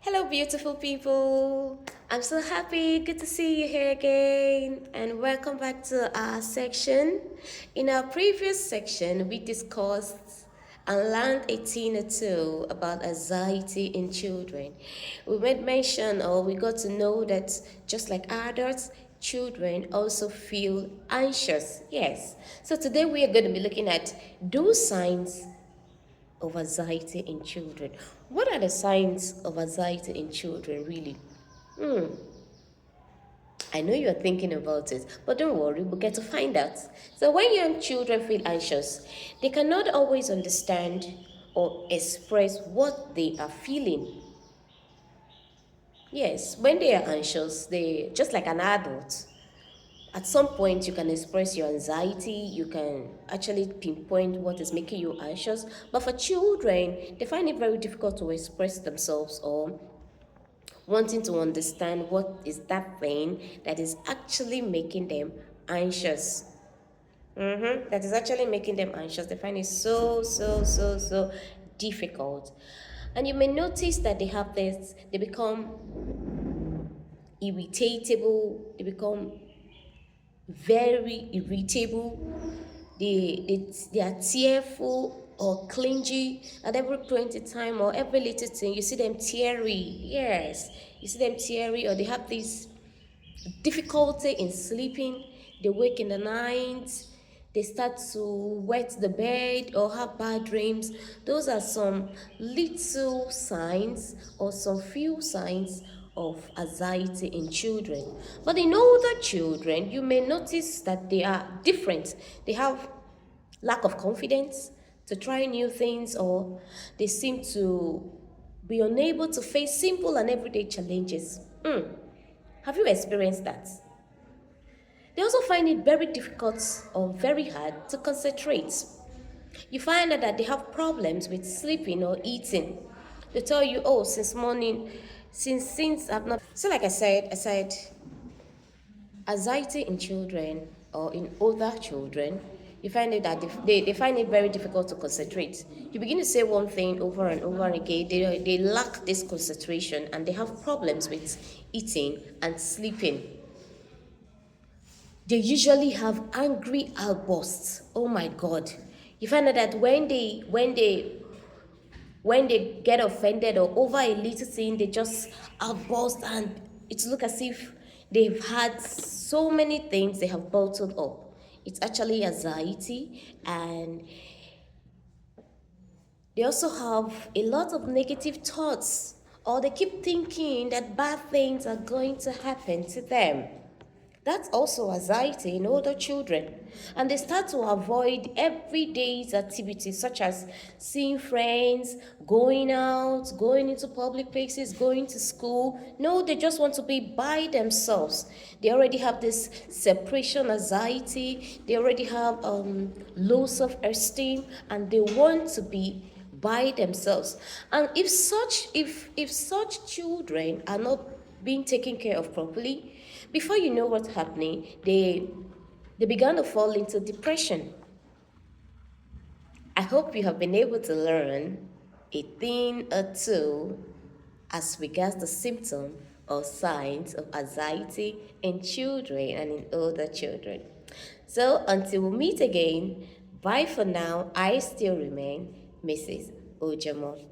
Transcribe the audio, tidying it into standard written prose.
Hello, beautiful people. I'm so happy. Good to see you here again. And welcome back to our section. In our previous section, we discussed and learned a thing or two about anxiety in children. We made mention or we got to know that just like adults, children also feel anxious. Yes. So today we are going to be looking at those signs of anxiety in children. What are the signs of anxiety in children, really? Hmm. I know you're thinking about it, but don't worry, we'll get to find out. So, when young children feel anxious, they cannot always understand or express what they are feeling. Yes, when they are anxious, they just like an adult. At some point, you can express your anxiety, you can actually pinpoint what is making you anxious. But for children, they find it very difficult to express themselves or wanting to understand what is that thing that is actually making them anxious. That is actually making them anxious. They find it so difficult. And you may notice that they have this, they become irritable, they become very irritable. They are tearful or clingy at every point in time or every little thing. You see them teary. Yes, you see them teary, or they have this difficulty in sleeping. They wake in the night. They start to wet the bed or have bad dreams. Those are some little signs or some few signs of anxiety in children. But in older children, you may notice that they are different. They have lack of confidence to try new things, or they seem to be unable to face simple and everyday challenges. Have you experienced that? They also find it very difficult or very hard to concentrate. You find out that they have problems with sleeping or eating. They tell you, oh, since morning, since I've not. So, like I said, anxiety in children or in older children, you find it that they find it very difficult to concentrate. You begin to say one thing over and over again, they lack this concentration and they have problems with eating and sleeping. They usually have angry outbursts. Oh my God. You find out that when they get offended or over a little thing, they just outburst, and it looks as if they've had so many things they have bottled up. It's actually anxiety, and they also have a lot of negative thoughts, or they keep thinking that bad things are going to happen to them. That's also anxiety in older children. And they start to avoid everyday's activities such as seeing friends, going out, going into public places, going to school. No, they just want to be by themselves. They already have this separation anxiety, they already have low self esteem, and they want to be by themselves. And if such children are not being taken care of properly, before you know what's happening, they began to fall into depression. I hope you have been able to learn a thing or two as regards the symptom or signs of anxiety in children and in older children. So until we meet again, bye for now. I still remain Mrs. Ojamo.